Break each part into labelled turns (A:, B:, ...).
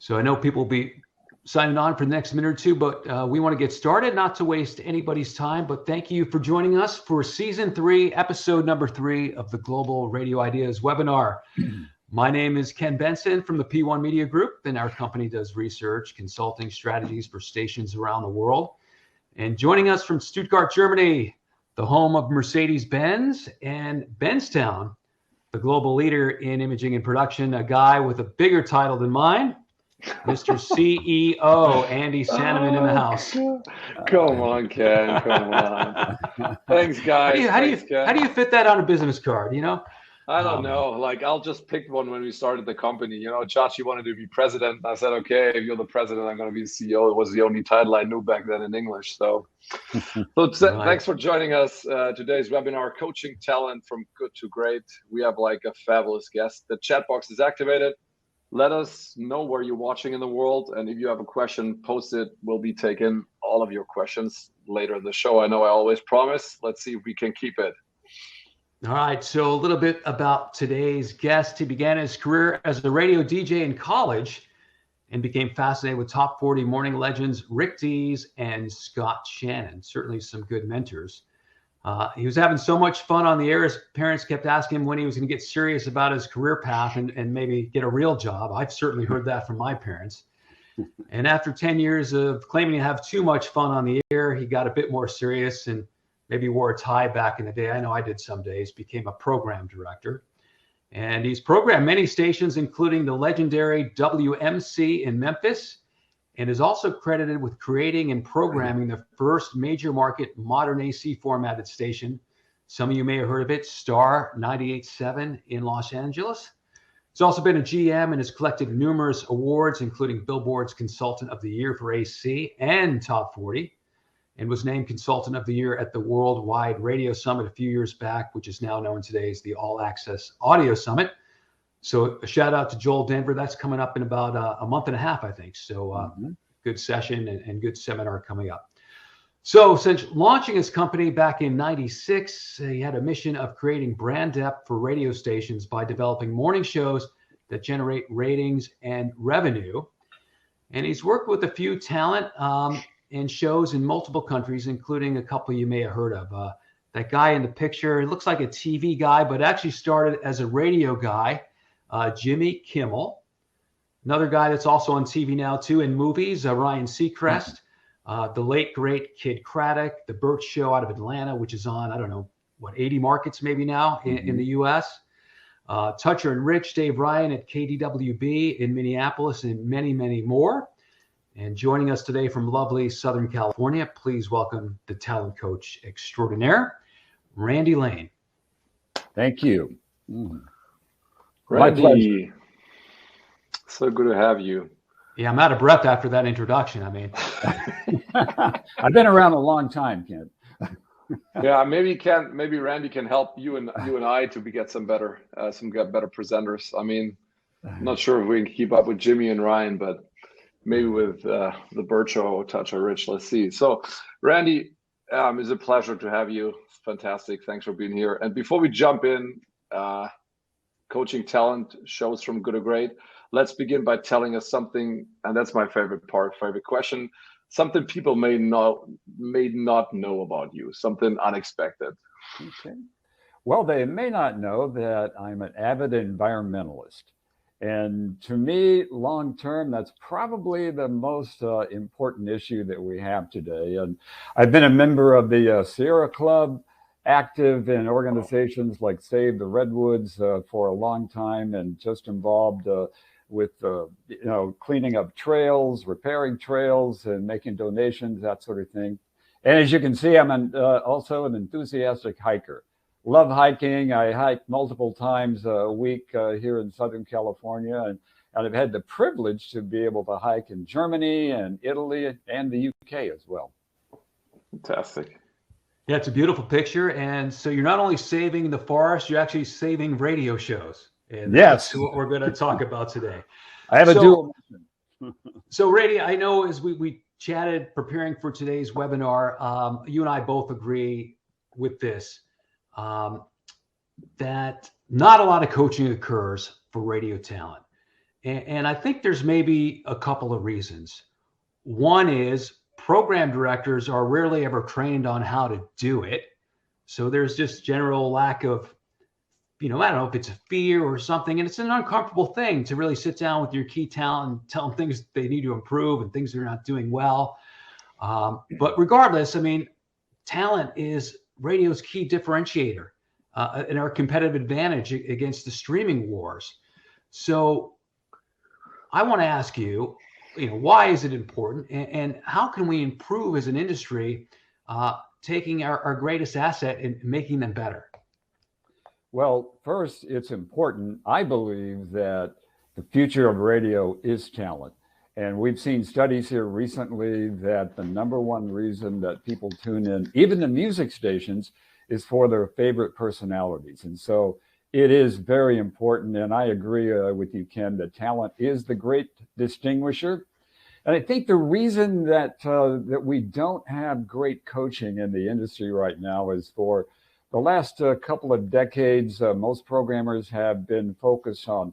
A: So I know people will be signing on for the next minute or two, but we want to get started, not to waste anybody's time. But thank you for joining us for season 3, episode number 3 of the Global Radio Ideas webinar. My name is Ken Benson from the P1 Media Group, and our company does research, consulting strategies for stations around the world. And joining us from Stuttgart, Germany, the home of Mercedes-Benz and Benztown, the global leader in imaging and production, a guy with a bigger title than mine, Mr. CEO Andy Sanneman in the house.
B: Come on, Ken. Come on. Thanks, guys.
A: How do you fit that on a business card? You know,
B: I don't know. Like, I'll just pick one when we started the company. You know, Chachi wanted to be president. I said, okay, if you're the president, I'm going to be the CEO. It was the only title I knew back then in English. So thanks for joining us. Today's webinar, Coaching Talent from Good to Great. We have like a fabulous guest. The chat box is activated. Let us know where you're watching in the world. And if you have a question, post it. We'll be taking all of your questions later in the show. I know I always promise. Let's see if we can keep it.
A: All right, so a little bit about today's guest. He began his career as a radio DJ in college and became fascinated with top 40 morning legends Rick Dees and Scott Shannon, certainly some good mentors. He was having so much fun on the air, his parents kept asking him when he was going to get serious about his career path and maybe get a real job. I've certainly heard that from my parents. And after 10 years of claiming to have too much fun on the air, he got a bit more serious and maybe wore a tie back in the day. I know I did some days, became a program director. And he's programmed many stations, including the legendary WMC in Memphis, and is also credited with creating and programming the first major market modern AC formatted station. Some of you may have heard of it, Star 98.7 in Los Angeles. He's also been a GM and has collected numerous awards, including Billboard's Consultant of the Year for AC and Top 40. And was named Consultant of the Year at the Worldwide Radio Summit a few years back, which is now known today as the All Access Audio Summit. So a shout out to Joel Denver. That's coming up in about a month and a half, I think. So good session and good seminar coming up. So since launching his company back in '96, he had a mission of creating brand depth for radio stations by developing morning shows that generate ratings and revenue. And he's worked with a few talent and shows in multiple countries, including a couple you may have heard of. That guy in the picture, he looks like a TV guy, but actually started as a radio guy, Jimmy Kimmel. Another guy that's also on TV now too, in movies, Ryan Seacrest, the late great Kid Craddock, The Burt Show out of Atlanta, which is on, I don't know, 80 markets maybe now in the US. Toucher and Rich, Dave Ryan at KDWB in Minneapolis, and many, many more. And joining us today from lovely Southern California, please welcome the talent coach extraordinaire, Randy Lane.
C: Thank you.
B: Randy, so good to have you.
A: Yeah, I'm out of breath after that introduction. I mean,
C: I've been around a long time, Ken.
B: Yeah, maybe Randy can help you and I to get some better presenters. I mean, I'm not sure if we can keep up with Jimmy and Ryan, but maybe with the Burt Show, Toucher Rich. Let's see. So, Randy, it's a pleasure to have you. It's fantastic. Thanks for being here. And before we jump in, coaching talent shows from good to great. Let's begin by telling us something, and that's my favorite question. Something people may not know about you. Something unexpected.
C: Okay. Well, they may not know that I'm an avid environmentalist. And to me, long term, that's probably the most important issue that we have today. And I've been a member of the Sierra Club, active in organizations like Save the Redwoods for a long time, and just involved with cleaning up trails, repairing trails, and making donations, that sort of thing. And as you can see, I'm also an enthusiastic hiker. Love hiking. I hike multiple times a week here in Southern California, and I've had the privilege to be able to hike in Germany and Italy and the UK as well.
B: Fantastic.
A: Yeah, it's a beautiful picture. And so you're not only saving the forest, you're actually saving radio shows. And
C: yes,
A: that's what we're going to talk about today.
C: I have a dual mission.
A: So, Randy, I know as we chatted preparing for today's webinar, you and I both agree with this. That not a lot of coaching occurs for radio talent. And I think there's maybe a couple of reasons. One is program directors are rarely ever trained on how to do it. So there's just general lack of, I don't know if it's a fear or something. And it's an uncomfortable thing to really sit down with your key talent and tell them things they need to improve and things they're not doing well. But regardless, talent is radio's key differentiator and our competitive advantage against the streaming wars. So I want to ask you, why is it important, and how can we improve as an industry, taking our greatest asset and making them better?
C: Well, first, it's important. I believe that the future of radio is talent. And we've seen studies here recently that the number one reason that people tune in, even the music stations, is for their favorite personalities. And so it is very important. And I agree with you, Ken, that talent is the great distinguisher. And I think the reason that we don't have great coaching in the industry right now is for the last couple of decades, most programmers have been focused on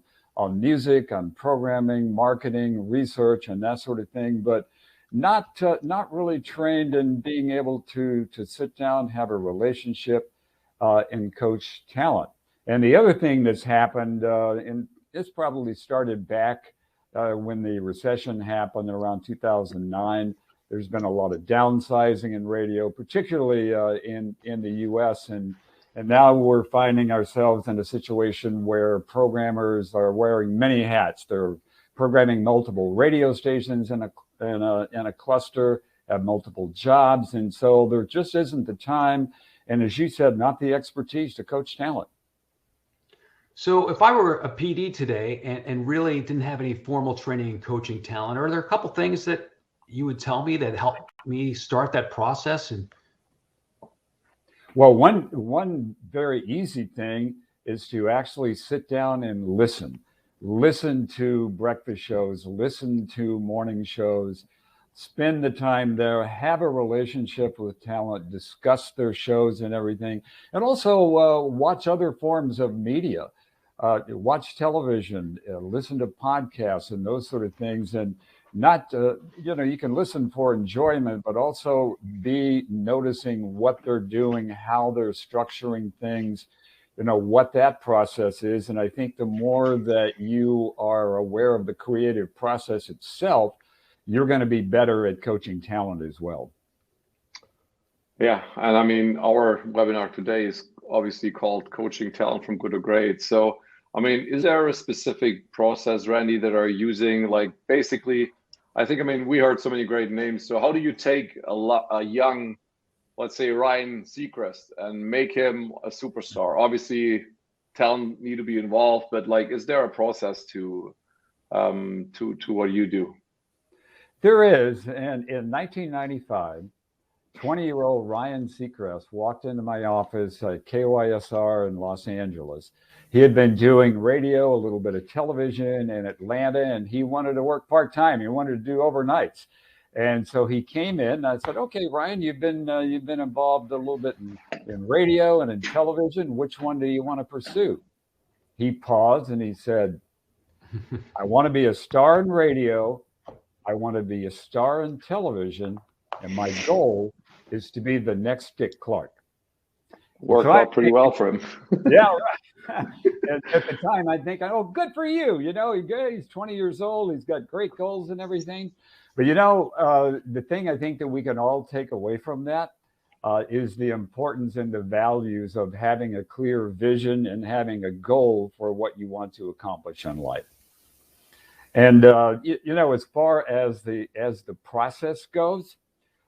C: music, on programming, marketing, research, and that sort of thing, but not really trained in being able to sit down, have a relationship, and coach talent. And the other thing that's happened, and this probably started back when the recession happened around 2009. There's been a lot of downsizing in radio, particularly in the U.S. And now we're finding ourselves in a situation where programmers are wearing many hats. They're programming multiple radio stations in a cluster, have multiple jobs, and so there just isn't the time, and as you said, not the expertise to coach talent.
A: So if I were a PD today and really didn't have any formal training in coaching talent, are there a couple things that you would tell me that helped me start that process?
C: Well, one very easy thing is to actually sit down and listen to breakfast shows, listen to morning shows, spend the time there, have a relationship with talent, discuss their shows and everything, and also watch other forms of media, watch television, listen to podcasts and those sort of things. And not, you can listen for enjoyment, but also be noticing what they're doing, how they're structuring things, what that process is. And I think the more that you are aware of the creative process itself, you're going to be better at coaching talent as well.
B: Yeah. And our webinar today is obviously called Coaching Talent from Good to Great. So, is there a specific process, Randy, that are using, like, basically, we heard so many great names. So how do you take a young, let's say, Ryan Seacrest and make him a superstar? Obviously, talent need to be involved, but is there a process to what you do?
C: There is. And in 1995, 20-year-old Ryan Seacrest walked into my office at KYSR in Los Angeles. He had been doing radio, a little bit of television in Atlanta, and he wanted to work part-time. He wanted to do overnights. And so he came in and I said, okay, Ryan, you've been involved a little bit in radio and in television. Which one do you want to pursue? He paused and he said, I want to be a star in radio. I want to be a star in television. And my goal is to be the next Dick Clark.
B: Worked out pretty well for him.
C: Yeah, right. And at the time, I think, oh, good for you. He's 20 years old. He's got great goals and everything. But, the thing I think that we can all take away from that is the importance and the values of having a clear vision and having a goal for what you want to accomplish in life. And, as far as the process goes,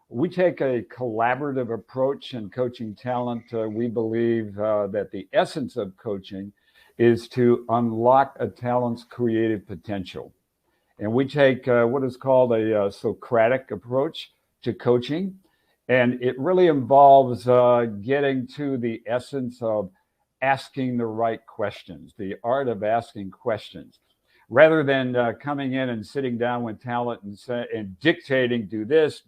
C: we take a collaborative approach in coaching talent. We believe that the essence of coaching is to unlock a talent's creative potential. And we take what is called a Socratic approach to coaching. And it really involves getting to the essence of asking the right questions, the art of asking questions. Rather than coming in and sitting down with talent and dictating, do this,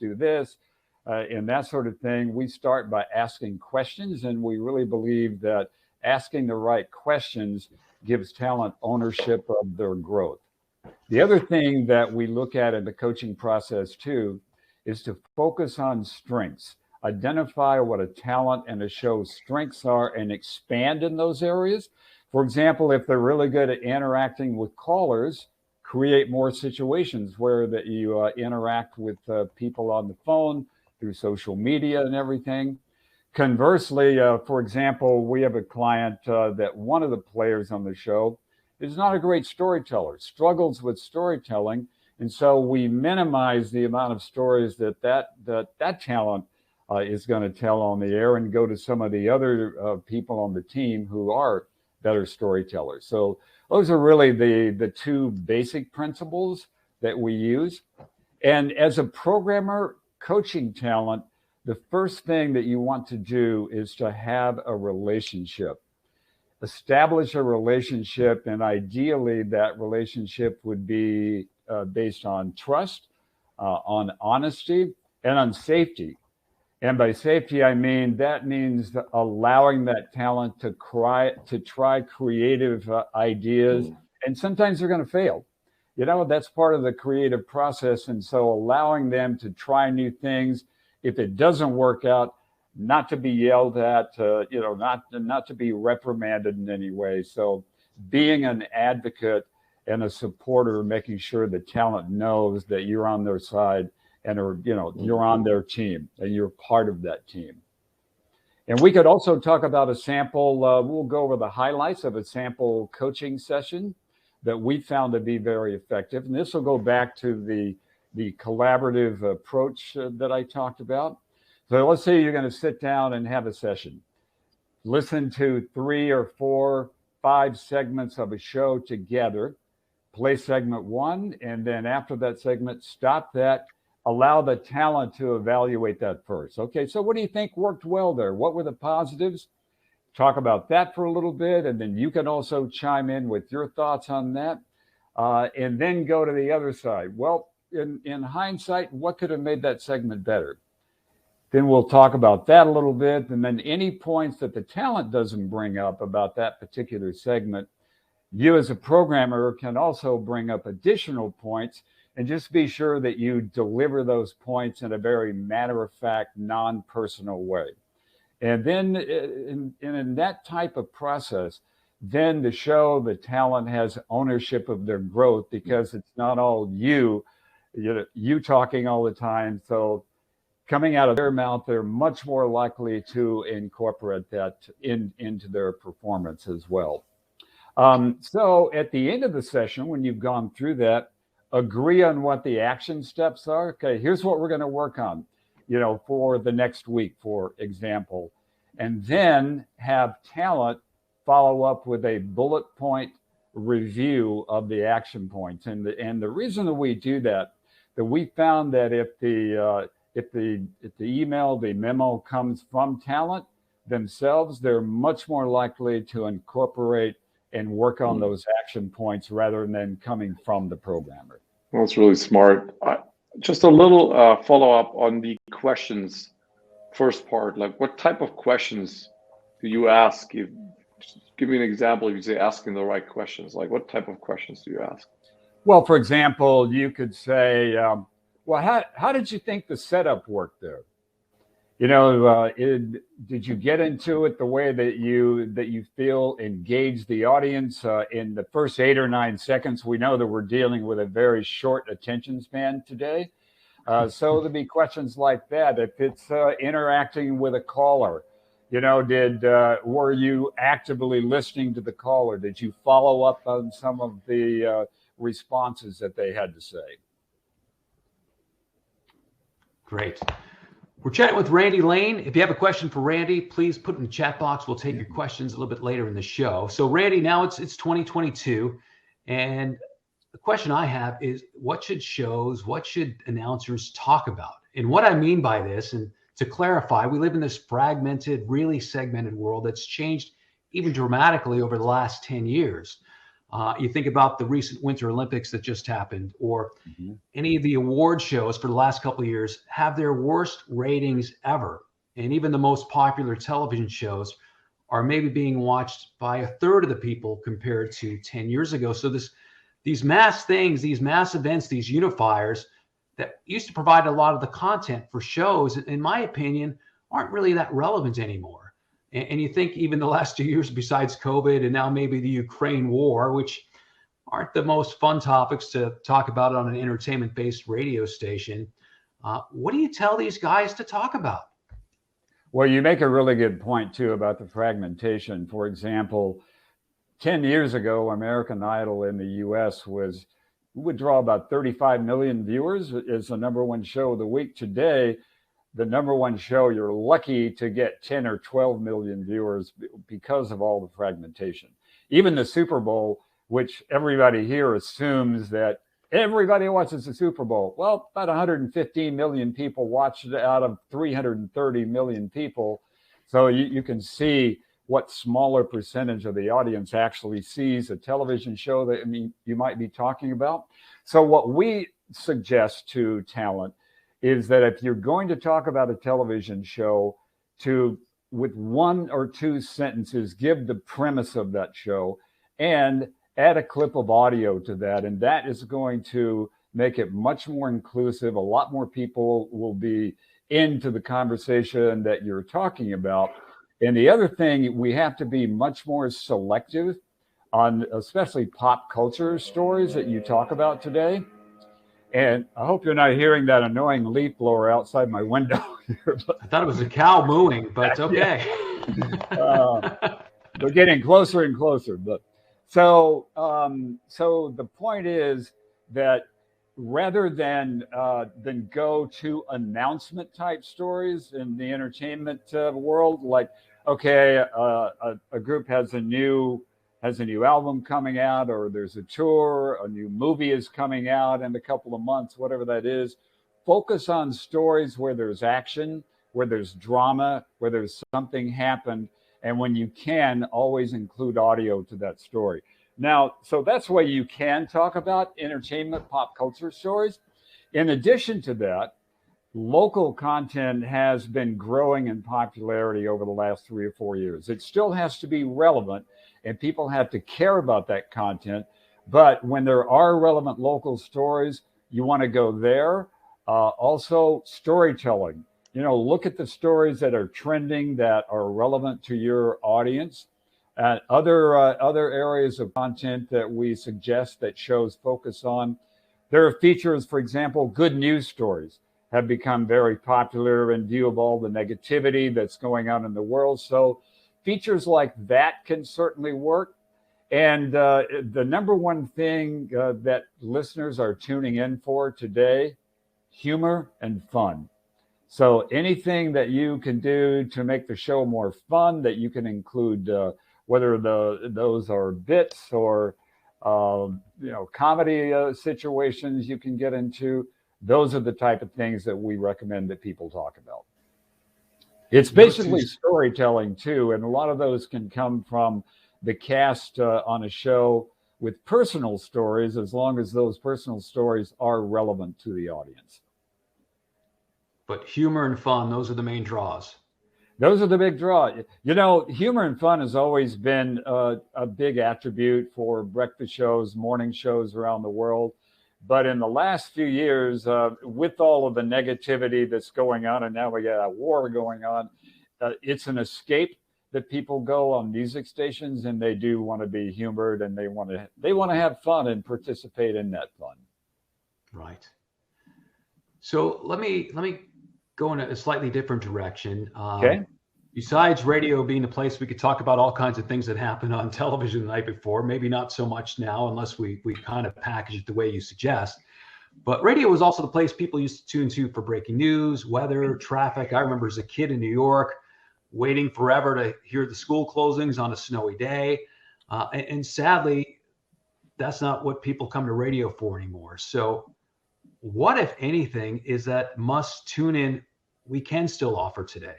C: and that sort of thing, we start by asking questions. And we really believe that asking the right questions gives talent ownership of their growth. The other thing that we look at in the coaching process too is to focus on strengths, identify what a talent and a show's strengths are and expand in those areas. For example, if they're really good at interacting with callers, create more situations where that you interact with people on the phone through social media and everything. Conversely, for example, we have a client that one of the players on the show is not a great storyteller, struggles with storytelling. And so we minimize the amount of stories that talent is going to tell on the air and go to some of the other people on the team who are better storytellers. So those are really the two basic principles that we use. And as a programmer coaching talent, the first thing that you want to do is to have a relationship. Establish a relationship, and ideally that relationship would be based on trust, on honesty, and on safety. And by safety, I mean that means allowing that talent to try creative ideas, and sometimes they're going to fail. You know, that's part of the creative process, and so allowing them to try new things. If it doesn't work out, not to be yelled at, not to be reprimanded in any way. So being an advocate and a supporter, making sure the talent knows that you're on their side and you're on their team and you're part of that team. And we could also talk about a sample. We'll go over the highlights of a sample coaching session that we found to be very effective. And this will go back to the collaborative approach that I talked about. So let's say you're going to sit down and have a session. Listen to 3 or 4, 5 segments of a show together. Play segment 1, and then after that segment, stop that. Allow the talent to evaluate that first. Okay, so what do you think worked well there? What were the positives? Talk about that for a little bit, and then you can also chime in with your thoughts on that, and then go to the other side. Well, in hindsight, what could have made that segment better? Then we'll talk about that a little bit, and then any points that the talent doesn't bring up about that particular segment, you as a programmer can also bring up additional points, and just be sure that you deliver those points in a very matter-of-fact, non-personal way. And then in that type of process, then the show, the talent has ownership of their growth, because it's not all you talking all the time. So coming out of their mouth, they're much more likely to incorporate that into their performance as well. So at the end of the session, when you've gone through that, agree on what the action steps are. Okay, here's what we're going to work on, for the next week, for example. And then have talent follow up with a bullet point review of the action points. And the reason that we do that we found that if the email, the memo comes from talent themselves, they're much more likely to incorporate and work on those action points rather than coming from the programmer.
B: Well, that's really smart. Just a little follow-up on the questions. First part, like what type of questions do you ask? Give me an example. If you say asking the right questions, like what type of questions do you ask?
C: Well, for example, you could say, well, how did you think the setup worked there? Did you get into it the way that you feel engaged the audience in the first 8 or 9 seconds? We know that we're dealing with a very short attention span today. So there'll be questions like that. If it's interacting with a caller, were you actively listening to the caller? Did you follow up on some of the responses that they had to say?
A: Great. We're chatting with Randy Lane. If you have a question for Randy, please put it in the chat box. We'll take your questions a little bit later in the show. So Randy, now it's 2022. And the question I have is, what should announcers talk about? And what I mean by this, and to clarify, we live in this fragmented, really segmented world that's changed even dramatically over the last 10 years. You think about the recent Winter Olympics that just happened, or any of the award shows for the last couple of years have their worst ratings ever. And even the most popular television shows are maybe being watched by 1/3 of the people compared to 10 years ago. So this these mass things, these mass events, these unifiers that used to provide a lot of the content for shows, in my opinion, aren't really that relevant anymore. And you think even the last 2 years, besides COVID and now maybe the Ukraine war, which aren't the most fun topics to talk about on an entertainment-based radio station, what do you tell these guys to talk about?
C: Well, you make a really good point, too, about the fragmentation. For example, 10 years ago, American Idol in the US would draw about 35 million viewers as the number one show of the week. Today, the number one show, you're lucky to get 10 or 12 million viewers because of all the fragmentation. Even the Super Bowl, which everybody here assumes that everybody watches the Super Bowl. Well, about 115 million people watched it out of 330 million people. So you can see what smaller percentage of the audience actually sees a television show that you might be talking about. So what we suggest to talent is that if you're going to talk about a television show, with 1 or 2 sentences, give the premise of that show and add a clip of audio to that. And that is going to make it much more inclusive. A lot more people will be into the conversation that you're talking about. And the other thing, we have to be much more selective on especially pop culture stories that you talk about today. And I hope you're not hearing that annoying leaf blower outside my window here.
A: I thought it was a cow mooing, but okay.
C: They're getting closer and closer. But so the point is that rather than go to announcement type stories in the entertainment world, like, okay, a group has a new album coming out, or there's a tour, a new movie is coming out in a couple of months, whatever that is. Focus on stories where there's action, where there's drama, where there's something happened. And when you can, always include audio to that story. Now, so that's why you can talk about entertainment, pop culture stories. In addition to that, local content has been growing in popularity over the last 3 or 4 years. It still has to be relevant, and people have to care about that content. But when there are relevant local stories, you want to go there. Also, storytelling. Look at the stories that are trending, that are relevant to your audience. Other areas of content that we suggest that shows focus on. There are features, for example, good news stories have become very popular in view of all the negativity that's going on in the world. So features like that can certainly work. And the number one thing that listeners are tuning in for today, humor and fun. So anything that you can do to make the show more fun, that you can include, whether those are bits or comedy situations you can get into, those are the type of things that we recommend that people talk about. It's basically storytelling too, and a lot of those can come from the cast on a show with personal stories, as long as those personal stories are relevant to the audience.
A: But humor and fun, those are the main draws.
C: Those are the big draw. Humor and fun has always been a big attribute for breakfast shows, morning shows around the world. But in the last few years, with all of the negativity that's going on, and now we got a war going on, it's an escape that people go on music stations, and they do want to be humored, and they want to have fun and participate in that fun.
A: Right. So let me go in a slightly different direction.
C: Okay.
A: Besides radio being a place we could talk about all kinds of things that happened on television the night before, maybe not so much now, unless we kind of package it the way you suggest. But radio was also the place people used to tune to for breaking news, weather, traffic. I remember as a kid in New York, waiting forever to hear the school closings on a snowy day. And sadly, that's not what people come to radio for anymore. So what, if anything, is that must tune in we can still offer today?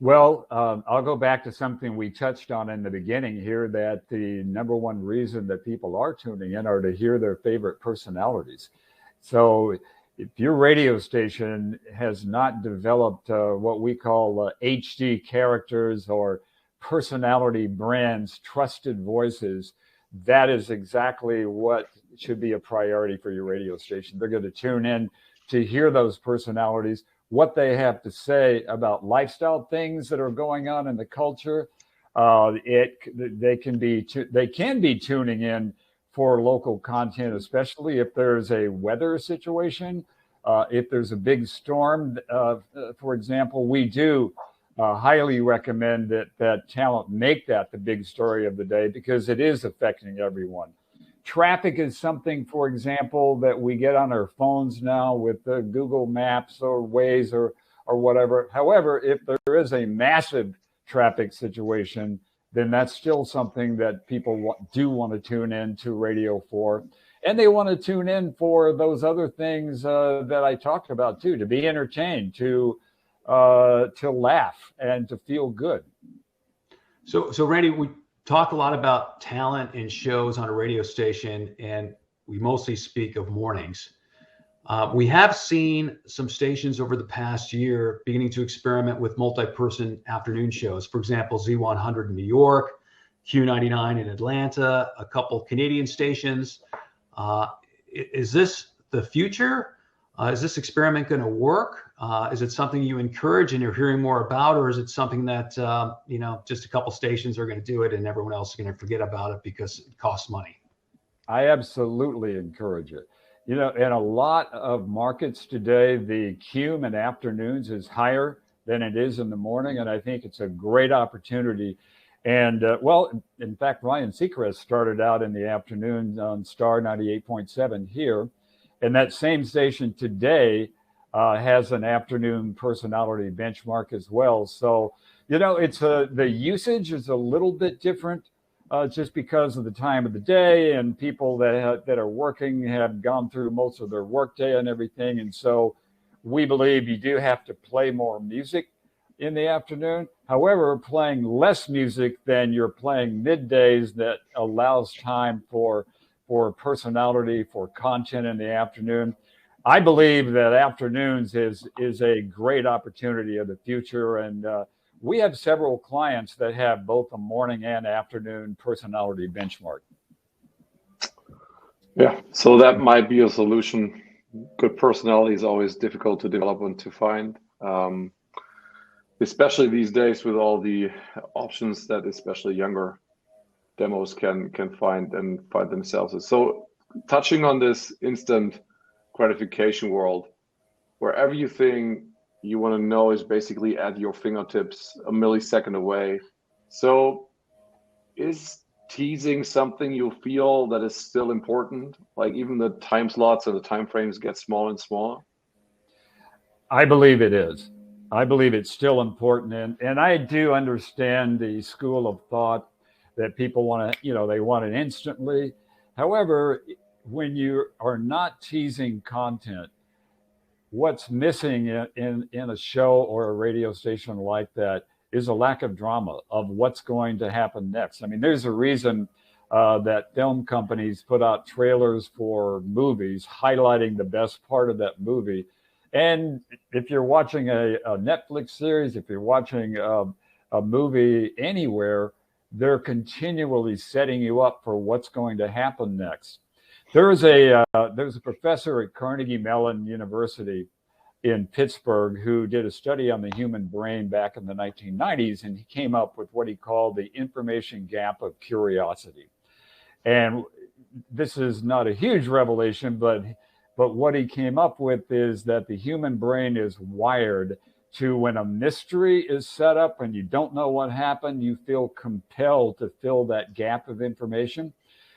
C: Well, I'll go back to something we touched on in the beginning here, that the number one reason that people are tuning in are to hear their favorite personalities. So if your radio station has not developed what we call HD characters or personality brands, trusted voices that is exactly what should be a priority for your radio station. They're going to tune in to hear those personalities, what they have to say about lifestyle things that are going on in the culture. They can be tuning in for local content, especially if there's a weather situation. If there's a big storm, for example, we do highly recommend that talent make that the big story of the day, because it is affecting everyone. Traffic is something, for example, that we get on our phones now with Google Maps or Waze or whatever. However, if there is a massive traffic situation, then that's still something that people do want to tune in to radio for. And they want to tune in for those other things that I talked about too, to be entertained, to laugh, and to feel good.
A: So Randy, we talk a lot about talent and shows on a radio station, and we mostly speak of mornings. We have seen some stations over the past year beginning to experiment with multi-person afternoon shows. For example, Z100 in New York, Q99 in Atlanta, a couple Canadian stations. Is this the future? Is this experiment going to work? Is it something you encourage and you're hearing more about, or is it something that just a couple stations are going to do it and everyone else is going to forget about it because it costs money?
C: I absolutely encourage it. In a lot of markets today, the QM in afternoons is higher than it is in the morning, and I think it's a great opportunity. And in fact, Ryan Seacrest started out in the afternoon on Star 98.7 here. And that same station today has an afternoon personality benchmark as well. So, it's the usage is a little bit different just because of the time of the day, and people that are working have gone through most of their workday and everything. And so we believe you do have to play more music in the afternoon. However, playing less music than you're playing middays, that allows time for personality, for content in the afternoon. I believe that afternoons is a great opportunity of the future. And we have several clients that have both a morning and afternoon personality benchmark.
B: Yeah, so that might be a solution. Good personality is always difficult to develop and to find, especially these days with all the options that especially younger demos can find themselves. So touching on this instant gratification world, where everything you want to know is basically at your fingertips, a millisecond away. So is teasing something you feel that is still important? Like even the time slots and the time frames get smaller and smaller?
C: I believe it is. I believe it's still important. And I do understand the school of thought that people want to, they want it instantly. However, when you are not teasing content, what's missing in a show or a radio station like that is a lack of drama of what's going to happen next. I mean, there's a reason that film companies put out trailers for movies highlighting the best part of that movie. And if you're watching a Netflix series, if you're watching a movie anywhere, they're continually setting you up for what's going to happen next. There's a professor at Carnegie Mellon University in Pittsburgh who did a study on the human brain back in the 1990s, and he came up with what he called the information gap of curiosity. And this is not a huge revelation, but what he came up with is that the human brain is wired to, when a mystery is set up and you don't know what happened, you feel compelled to fill that gap of information.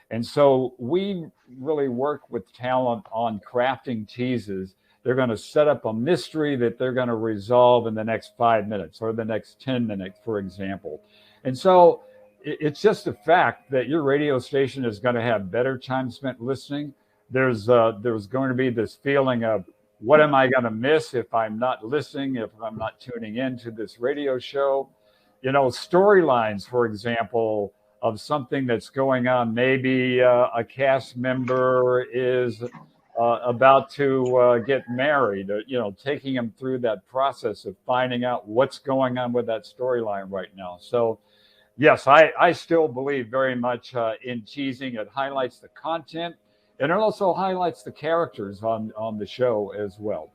C: And so we really work with talent on crafting teases. They're going to set up a mystery that they're going to resolve in the next 5 minutes or the next 10 minutes, for example. And so it's just a fact that your radio station is going to have better time spent listening. There's going to be this feeling of, what am I going to miss if I'm not listening, if I'm not tuning into this radio show? Storylines, for example, of something that's going on. Maybe a cast member is about to get married, taking them through that process of finding out what's going on with that storyline right now. So, Yes, I still believe very much in teasing. It highlights the content, and it also highlights the characters on the show as well.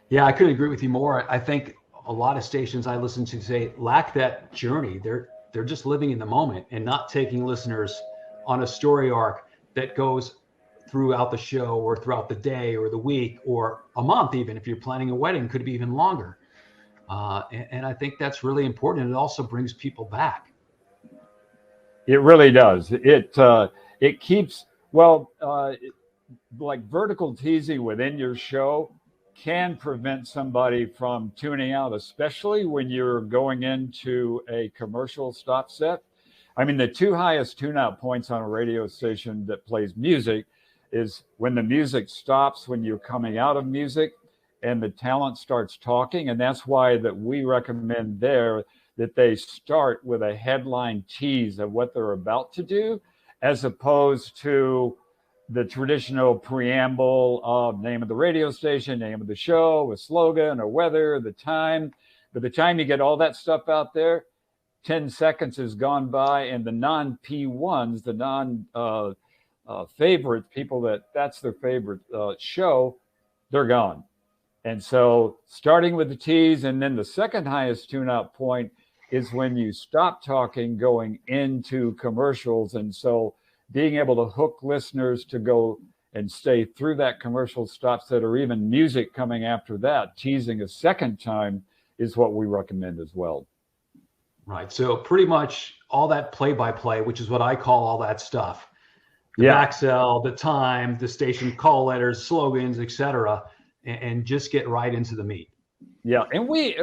A: Yeah, I couldn't agree with you more. I think a lot of stations I listen to today lack that journey. They're just living in the moment and not taking listeners on a story arc that goes throughout the show or throughout the day or the week or a month. Even if you're planning a wedding, could be even longer. And I think that's really important. It also brings people back.
C: It really does. It keeps like vertical teasing within your show can prevent somebody from tuning out, especially when you're going into a commercial stop set. I mean, the two highest tune out points on a radio station that plays music is when the music stops, when you're coming out of music and the talent starts talking. And that's why that we recommend there that they start with a headline tease of what they're about to do, as opposed to the traditional preamble of name of the radio station, name of the show, a slogan, a weather, the time. By the time you get all that stuff out there, 10 seconds has gone by, and the non-P1s, the non-favorite people that's their favorite show, they're gone. And so starting with the tease, and then the second highest tune-out point is when you stop talking going into commercials. And so being able to hook listeners to go and stay through that commercial stop set, or even music coming after that, teasing a second time is what we recommend as well.
A: Right. So pretty much all that play-by-play, which is what I call all that stuff. The back sell, the time, the station call letters, slogans, etc., and just get right into the meat.
C: Yeah, and we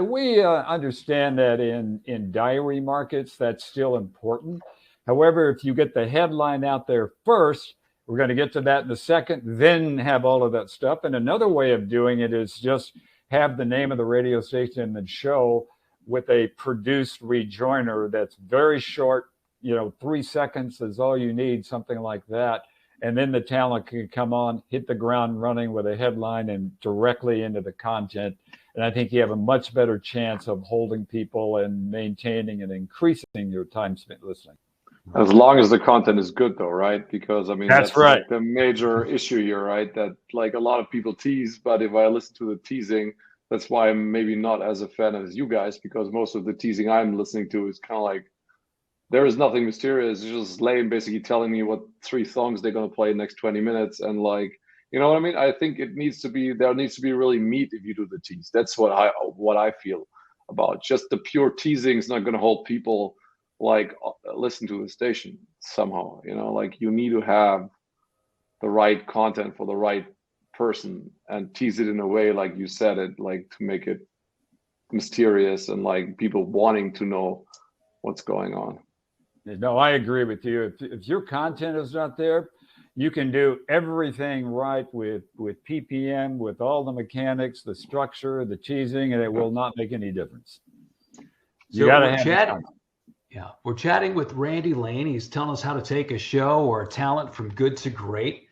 C: understand that in diary markets, that's still important. However, if you get the headline out there first, we're going to get to that in a second, then have all of that stuff. And another way of doing it is just have the name of the radio station and the show with a produced rejoinder that's very short, 3 seconds is all you need, something like that. And then the talent can come on, hit the ground running with a headline and directly into the content. And I think you have a much better chance of holding people and maintaining and increasing your time spent listening.
B: As long as the content is good, though, right? Because I mean,
C: that's right.
B: Like the major issue here, right? That like a lot of people tease, but if I listen to the teasing, that's why I'm maybe not as a fan as you guys, because most of the teasing I'm listening to is kind of like, there is nothing mysterious. It's just Lane basically telling me what 3 songs they're going to play in the next 20 minutes. And like, you know what I mean? I think there needs to be really meat if you do the tease. That's what I feel about. Just the pure teasing is not going to hold people like listen to the station somehow, like you need to have the right content for the right person and tease it in a way, like you said it, like to make it mysterious and like people wanting to know what's going on.
C: No, I agree with you. If your content is not there, you can do everything right with PPM, with all the mechanics, the structure, the teasing, and it will not make any difference. You got to have
A: Yeah, we're chatting with Randy Lane. He's telling us how to take a show or a talent from good to great.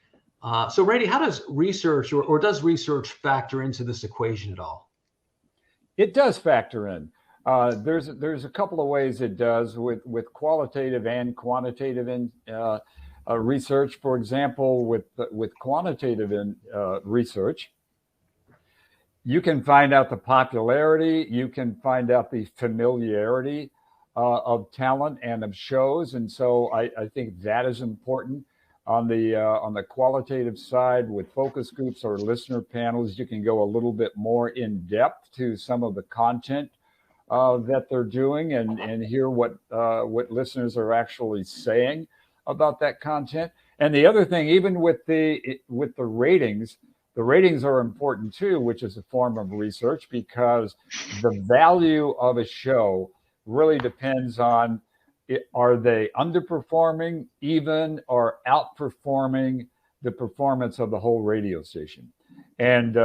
A: So Randy, how does research or does research factor into this equation at all?
C: It does factor in. There's a couple of ways it does with qualitative and quantitative research. For example, with quantitative research, you can find out the popularity, you can find out the familiarity of talent and of shows, and so I think that is important. On the qualitative side, with focus groups or listener panels, you can go a little bit more in depth to some of the content that they're doing and hear what listeners are actually saying about that content. And the other thing, even with the ratings, the ratings are important too, which is a form of research, because the value of a show really depends on are they underperforming, even, or outperforming the performance of the whole radio station. And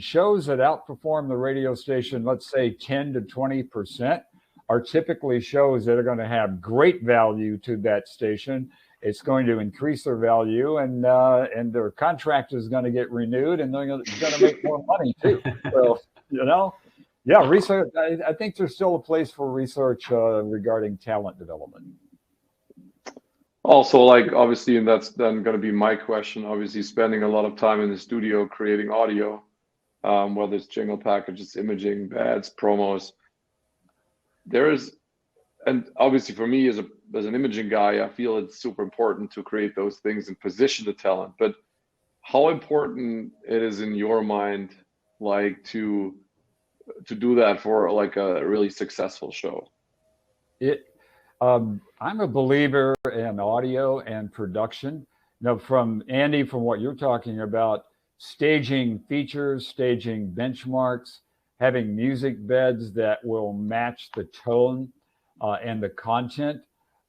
C: shows that outperform the radio station, let's say 10 to 20%, are typically shows that are going to have great value to that station. It's going to increase their value, and their contract is going to get renewed, and they're going to make more money too. So, Yeah, research. I think there's still a place for research regarding talent development.
B: Also, like obviously, and that's then going to be my question. Obviously, spending a lot of time in the studio creating audio, whether it's jingle packages, imaging, ads, promos. There is, and obviously for me as an imaging guy, I feel it's super important to create those things and position the talent. But how important it is in your mind, like to do that for like a really successful show?
C: I'm a believer in audio and production. From Andy, from what you're talking about, staging features, staging benchmarks, having music beds that will match the tone and the content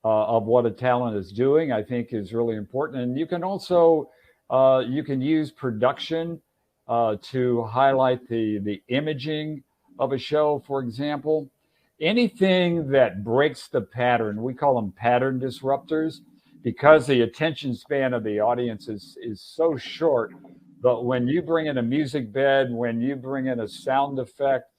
C: of what a talent is doing, I think is really important. And you can also you can use production to highlight the imaging of a show, for example. Anything that breaks the pattern, we call them pattern disruptors, because the attention span of the audience is so short. But when you bring in a music bed, when you bring in a sound effect,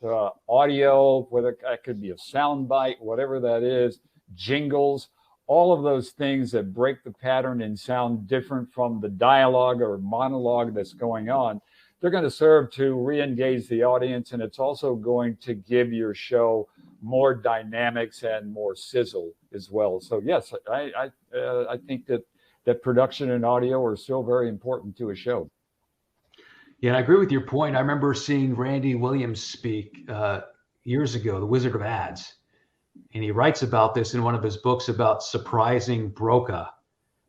C: audio, whether that could be a sound bite, whatever that is, jingles, all of those things that break the pattern and sound different from the dialogue or monologue that's going on, they're going to serve to re-engage the audience. And it's also going to give your show more dynamics and more sizzle as well. So yes, I think that production and audio are still very important to a show.
A: Yeah, and I agree with your point. I remember seeing Randy Williams speak years ago, The Wizard of Ads, and he writes about this in one of his books about surprising Broca,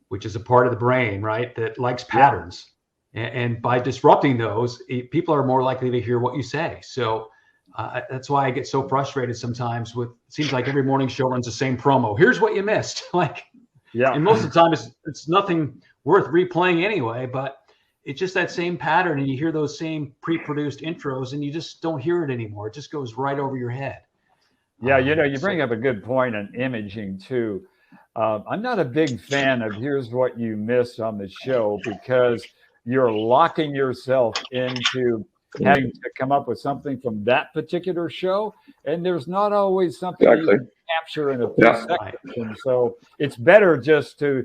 A: which is a part of the brain, right, that likes patterns. Yeah. And by disrupting those, people are more likely to hear what you say. So that's why I get so frustrated sometimes with, it seems like every morning show runs the same promo. Here's what you missed. And most of the time it's nothing worth replaying anyway, but it's just that same pattern, and you hear those same pre-produced intros and you just don't hear it anymore. It just goes right over your head.
C: Yeah, you bring up a good point on imaging too. I'm not a big fan of here's what you missed on the show, because you're locking yourself into having to come up with something from that particular show, and there's not always something you can capture in a few seconds. And so it's better just to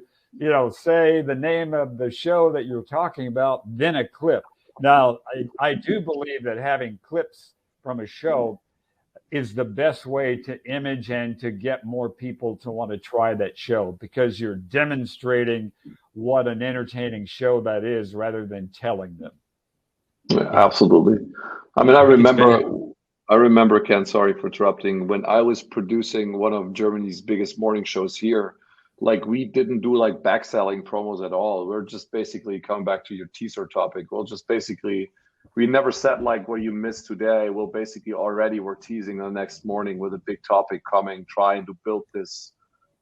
C: say the name of the show that you're talking about, then a clip. Now, I do believe that having clips from a show is the best way to image and to get more people to want to try that show, because you're demonstrating what an entertaining show that is rather than telling them.
B: Yeah, absolutely. I mean, I remember, Ken, sorry for interrupting, when I was producing one of Germany's biggest morning shows here, like we didn't do like backselling promos at all. We're just basically, coming back to your teaser topic, we never said like what you missed today. We'll basically already we're teasing the next morning with a big topic coming, trying to build this.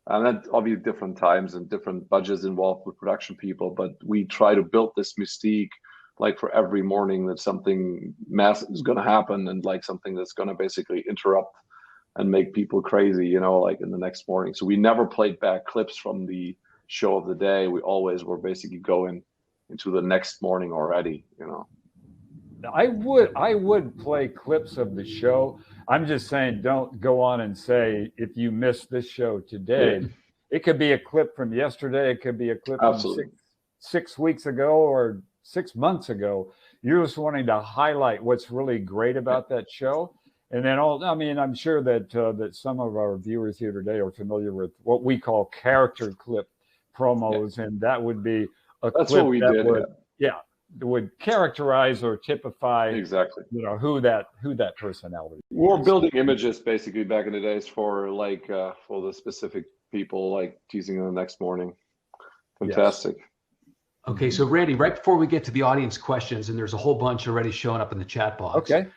B: And then obviously different times and different budgets involved with production people, but we try to build this mystique like for every morning that something massive is going to happen, and like something that's going to basically interrupt and make people crazy, like in the next morning. So we never played back clips from the show of the day. We always were basically going into the next morning already,
C: I would play clips of the show. I'm just saying, don't go on and say, if you missed this show today, it could be a clip from yesterday. It could be a clip from six weeks ago or 6 months ago. You're just wanting to highlight what's really great about that show. And then I'm sure that some of our viewers here today are familiar with what we call character clip promos, and that would be
B: That's clip what we did.
C: Would characterize or typify
B: exactly
C: who that personality is.
B: We're building images basically back in the days for for the specific people, like teasing the next morning. Fantastic.
A: Yes. Okay, so Randy, right before we get to the audience questions, and there's a whole bunch already showing up in the chat box.
C: Okay.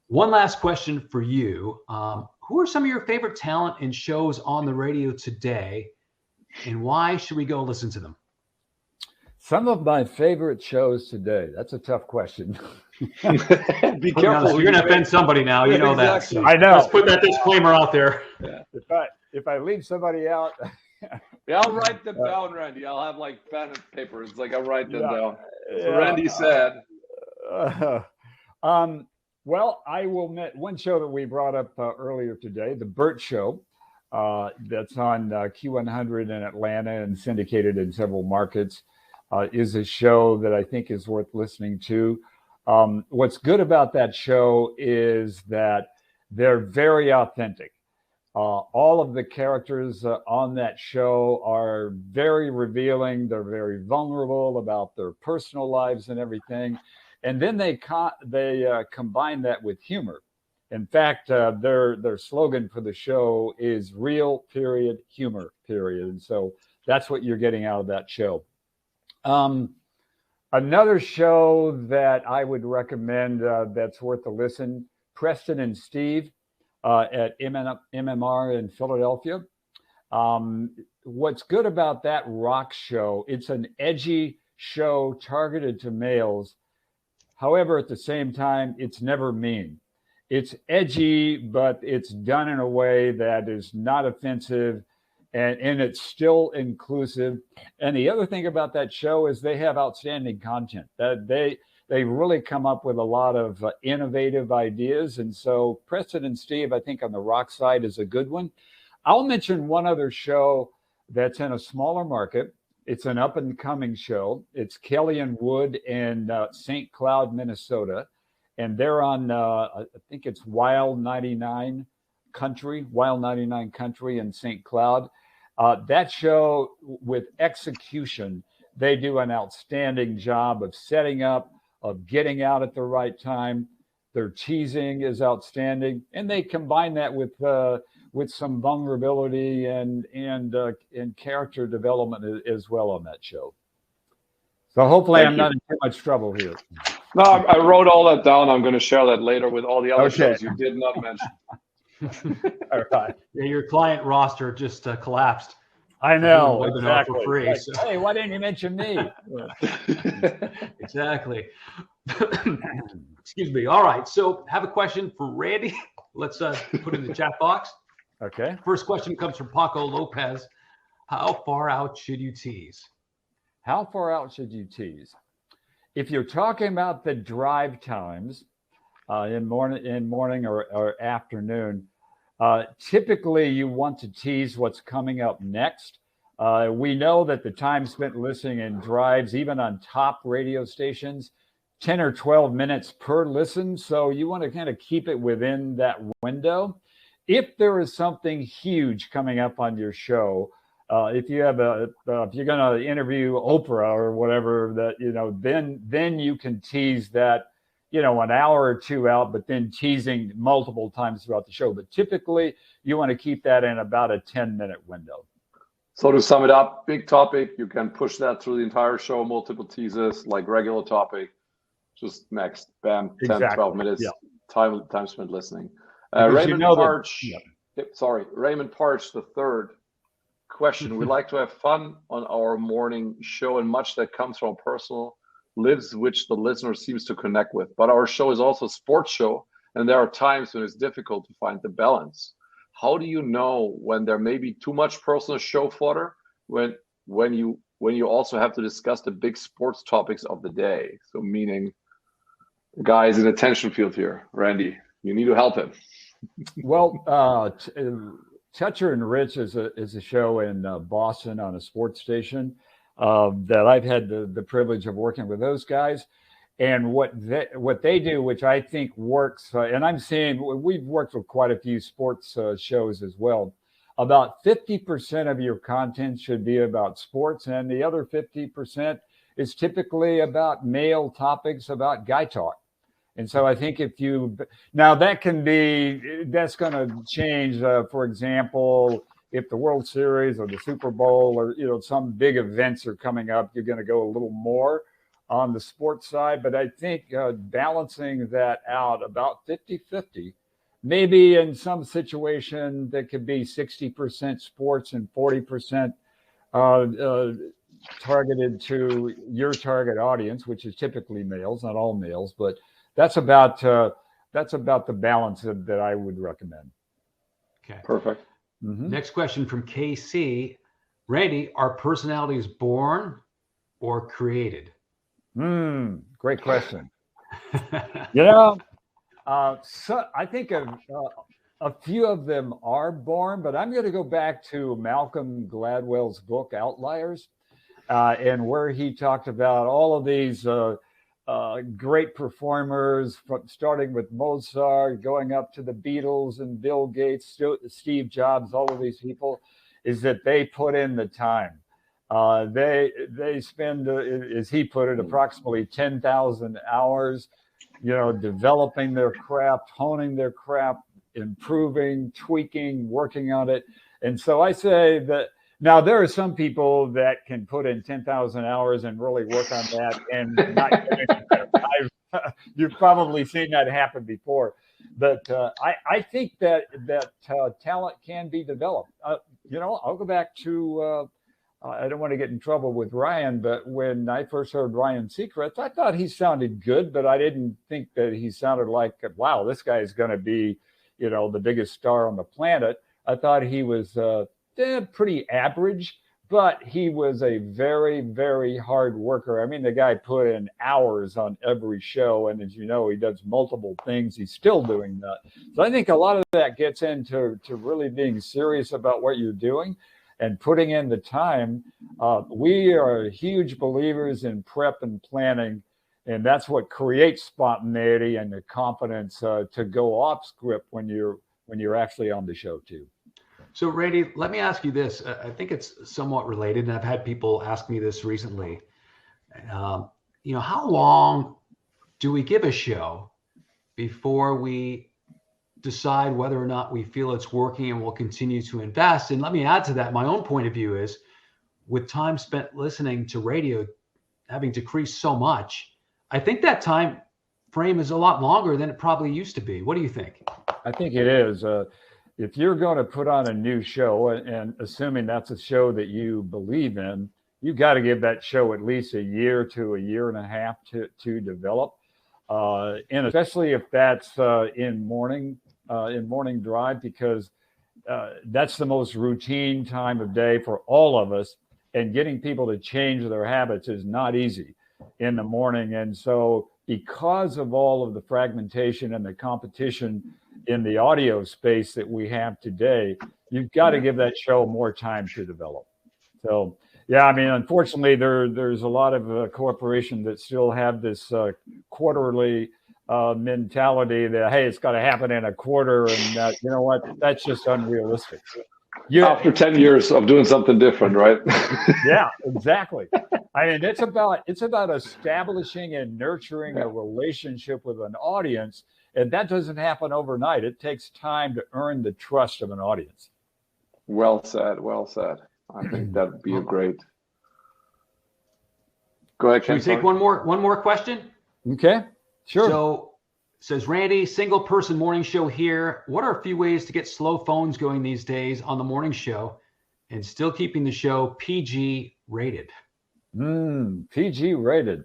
A: One last question for you. Who are some of your favorite talent and shows on the radio today, and why should we go listen to them?
C: Some of my favorite shows today. That's a tough question.
B: Be careful.
A: You're going to offend somebody now. You know
B: exactly.
A: that.
C: I know.
A: Let's put that disclaimer out there.
B: Yeah.
C: If I leave somebody out.
B: I'll write them down, Randy. I'll have like pen and paper. It's like I'll write them down. So Randy said.
C: Well, I will admit one show that we brought up earlier today, The Burt Show, that's on Q100 in Atlanta and syndicated in several markets, is a show that I think is worth listening to. What's good about that show is that they're very authentic. All of the characters on that show are very revealing. They're very vulnerable about their personal lives and everything. And then they combine that with humor. In fact, their slogan for the show is real, period, humor, period. And so that's what you're getting out of that show. Another show that I would recommend that's worth a listen, Preston and Steve at MMR in Philadelphia. What's good about that rock show, it's an edgy show targeted to males. However, at the same time, it's never mean. It's edgy, but it's done in a way that is not offensive, and it's still inclusive. And the other thing about that show is they have outstanding content. They really come up with a lot of innovative ideas. And so Preston and Steve, I think on the rock side, is a good one. I'll mention one other show that's in a smaller market. It's an up-and-coming show. It's Kelly and Wood in St. Cloud, Minnesota. And they're on, I think it's Wild 99 Country in St. Cloud. That show, with execution, they do an outstanding job of setting up, of getting out at the right time. Their teasing is outstanding. And they combine that with some vulnerability and character development as well on that show. So hopefully I'm not in too much trouble here.
B: No, I wrote all that down. I'm going to share that later with all the other shows you did not mention.
C: All right.
A: Yeah, your client roster just collapsed.
C: I know, exactly.
A: For free,
C: like,
A: so.
C: Hey, why didn't you mention me?
A: Exactly. Excuse me. All right. So have a question for Randy. Let's put it in the chat box.
C: Okay.
A: First question comes from Paco Lopez. How far out should you tease?
C: How far out should you tease? If you're talking about the drive times in morning or afternoon, typically you want to tease what's coming up next. We know that the time spent listening in drives, even on top radio stations, 10 or 12 minutes per listen. So you want to kind of keep it within that window. If there is something huge coming up on your show, if you have if you're going to interview Oprah or whatever, that then you can tease that, an hour or two out, but then teasing multiple times throughout the show. But typically, you want to keep that in about a 10-minute window.
B: So to sum it up, big topic, you can push that through the entire show, multiple teasers, like regular topic, just next, bam, 10, 12 minutes, time spent listening. Raymond Parch, Raymond Parch, the third question. We like to have fun on our morning show, and much that comes from personal lives, which the listener seems to connect with. But our show is also a sports show, and there are times when it's difficult to find the balance. How do you know when there may be too much personal show fodder when you also have to discuss the big sports topics of the day? So meaning, the guy is in attention field here, Randy. You need to help him.
C: Well, Toucher and Rich is a show in Boston on a sports station that I've had the privilege of working with those guys. And what they do, which I think works, and I'm seeing, we've worked with quite a few sports shows as well. About 50% of your content should be about sports, and the other 50% is typically about male topics, about guy talk. And so I think that's going to change. For example, if the World Series or the Super Bowl or, some big events are coming up, you're going to go a little more on the sports side. But I think balancing that out about 50-50, maybe in some situation that could be 60% sports and 40% targeted to your target audience, which is typically males, not all males, but that's about the balance that I would recommend.
A: Okay.
B: Perfect.
C: Mm-hmm.
A: Next question from KC. Randy, are personalities born or created?
C: Great question. So I think a few of them are born, but I'm going to go back to Malcolm Gladwell's book Outliers, and where he talked about all of these great performers, from starting with Mozart, going up to the Beatles and Bill Gates, Steve Jobs, all of these people, is that they put in the time. They spend, as he put it, approximately 10,000 hours, developing their craft, honing their craft, improving, tweaking, working on it. And so I say that now there are some people that can put in 10,000 hours and really work on that and not get anywhere. You've probably seen that happen before. But I think that talent can be developed. I'll go back to, I don't want to get in trouble with Ryan, but when I first heard Ryan Seacrest, I thought he sounded good, but I didn't think that he sounded like, wow, this guy is going to be, the biggest star on the planet. I thought he was pretty average, but he was a very, very hard worker. I mean, the guy put in hours on every show. And as you know, he does multiple things. He's still doing that. So I think a lot of that gets into really being serious about what you're doing and putting in the time. We are huge believers in prep and planning. And that's what creates spontaneity and the confidence to go off script when you're actually on the show too.
A: So Randy, let me ask you this. I think it's somewhat related, and I've had people ask me this recently. How long do we give a show before we decide whether or not we feel it's working and we'll continue to invest? And let me add to that, my own point of view is, with time spent listening to radio having decreased so much, I think that time frame is a lot longer than it probably used to be. What do you think?
C: I think it is. If you're going to put on a new show, and assuming that's a show that you believe in, you've got to give that show at least a year to a year and a half to develop. And especially if that's in morning drive, because that's the most routine time of day for all of us. And getting people to change their habits is not easy in the morning. And so because of all of the fragmentation and the competition in the audio space that we have today, you've got to give that show more time to develop. So, yeah, I mean, unfortunately, there's a lot of corporations that still have this quarterly mentality that, hey, it's got to happen in a quarter. And you know what? That's just unrealistic.
B: After 10 years of doing something different, right?
C: Yeah, exactly. I mean, it's about establishing and nurturing a relationship with an audience. And that doesn't happen overnight. It takes time to earn the trust of an audience.
B: Well said. Well said. I think that'd be a great. Go ahead, Ken.
A: Should we take one more question?
C: Okay, sure.
A: So, says Randy, single person morning show here. What are a few ways to get slow phones going these days on the morning show and still keeping the show PG rated?
C: PG rated.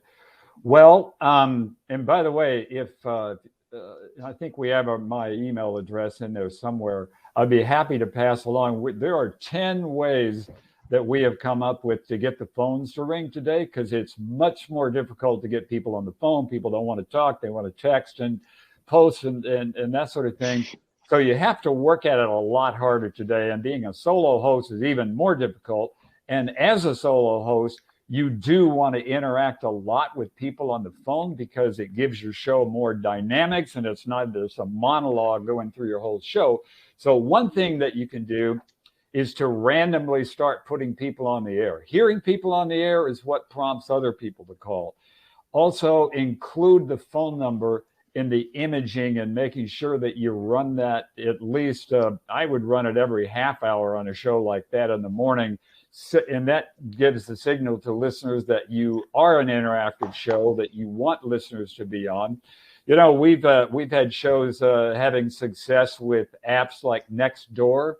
C: Well, and by the way, if I think we have my email address in there somewhere, I'd be happy to pass along. There are 10 ways that we have come up with to get the phones to ring today, because it's much more difficult to get people on the phone. People don't want to talk. They want to text and post and that sort of thing. So you have to work at it a lot harder today. And being a solo host is even more difficult. And as a solo host, you do want to interact a lot with people on the phone, because it gives your show more dynamics, and it's not just a monologue going through your whole show. So one thing that you can do is to randomly start putting people on the air. Hearing people on the air is what prompts other people to call. Also, include the phone number in the imaging and making sure that you run that at least, I would run it every half hour on a show like that in the morning. And that gives the signal to listeners that you are an interactive show, that you want listeners to be on. We've had shows having success with apps like Nextdoor,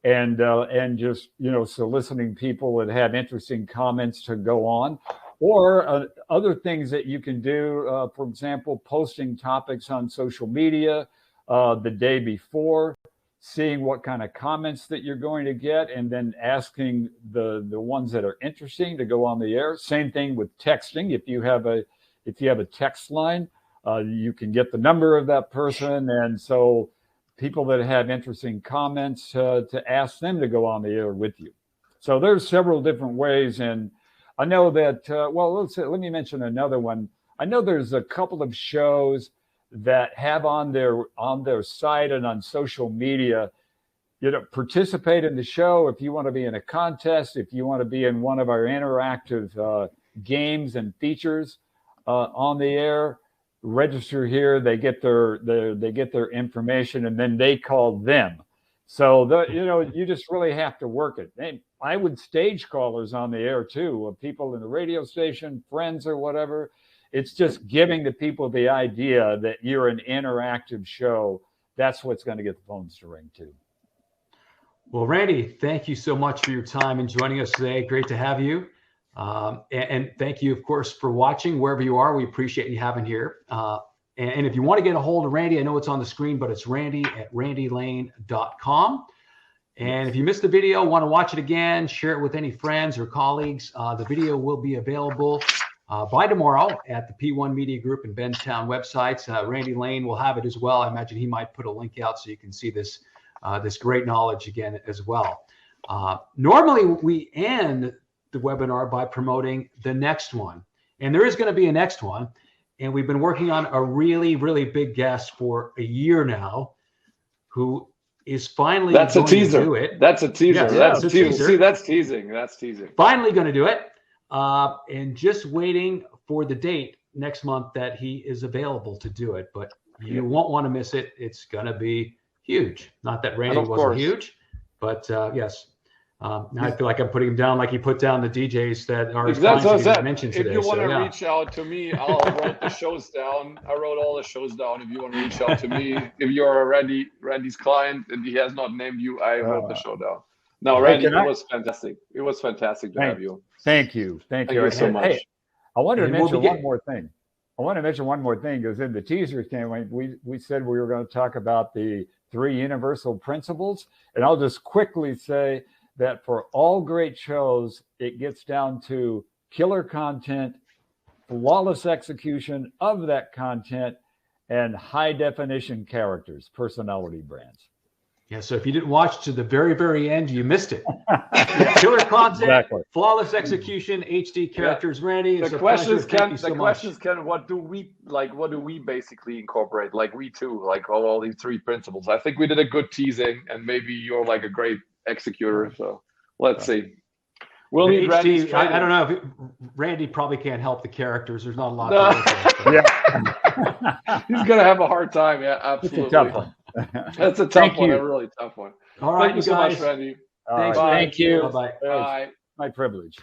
C: and just soliciting people that have interesting comments to go on, or other things that you can do. For example, posting topics on social media the day before, seeing what kind of comments that you're going to get, and then asking the ones that are interesting to go on the air. Same thing with texting. If you have a text line, You can get the number of that person, and so people that have interesting comments to ask them to go on the air with you. So there's several different ways, and I know that. Let me mention another one. I know there's a couple of shows that have on their site and on social media. Participate in the show if you want to be in a contest, if you want to be in one of our interactive games and features on the air. Register here. They get their information, and then they call them. So you just really have to work it. And I would stage callers on the air too, of people in the radio station, friends or whatever. It's just giving the people the idea that you're an interactive show. That's what's going to get the phones to ring too.
A: Well, Randy, thank you so much for your time and joining us today. Great to have you. And thank you, of course, for watching wherever you are. We appreciate you having here. And if you want to get a hold of Randy, I know it's on the screen, but it's randy@randylane.com. And if you missed the video, want to watch it again, share it with any friends or colleagues. The video will be available by tomorrow at the P1 Media Group and Benstown websites. Randy Lane will have it as well. I imagine he might put a link out so you can see this great knowledge again as well. Normally, we end the webinar by promoting the next one. And there is going to be a next one. And we've been working on a really, really big guest for a year now who is finally
B: going to do
A: it.
B: That's a teaser.
A: Yes,
B: that's
A: a teaser.
B: See, that's teasing. That's teasing.
A: Finally going to do it. And just waiting for the date next month that he is available to do it. But you won't want to miss it. It's going to be huge. Not that Randy wasn't huge, but yes. Now I feel like I'm putting him down like he put down the DJs that are mentioned today.
B: If you want to reach out to me, I'll write the shows down. I wrote all the shows down. If you want to reach out to me, if you're Randy's client and he has not named you, I wrote the show down. No, Randy, it was fantastic. It was fantastic to have you.
C: Thank you. Thank you so much. Hey, I wanted to mention one more thing. Because in the teaser we said we were going to talk about the 3 universal principles. And I'll just quickly say that for all great shows, it gets down to killer content, flawless execution of that content, and high definition characters, personality brands.
A: Yeah, so if you didn't watch to the very, very end, you missed it. Killer content, flawless execution, HD characters. Randy,
B: the questions, Ken, what do we basically incorporate? Like we too, like all these 3 principles. I think we did a good teasing, and maybe you're like a great executor. So let's see. We'll need Randy's training.
A: I don't know if Randy probably can't help the characters. There's not a lot.
B: He's gonna have a hard time. Yeah, absolutely.
C: It's a tough one.
B: That's a tough one. A really tough one.
A: All right,
B: Thank you so much, Randy.
A: Thanks.
C: Thank you.
A: Bye-bye.
B: Bye.
C: My privilege.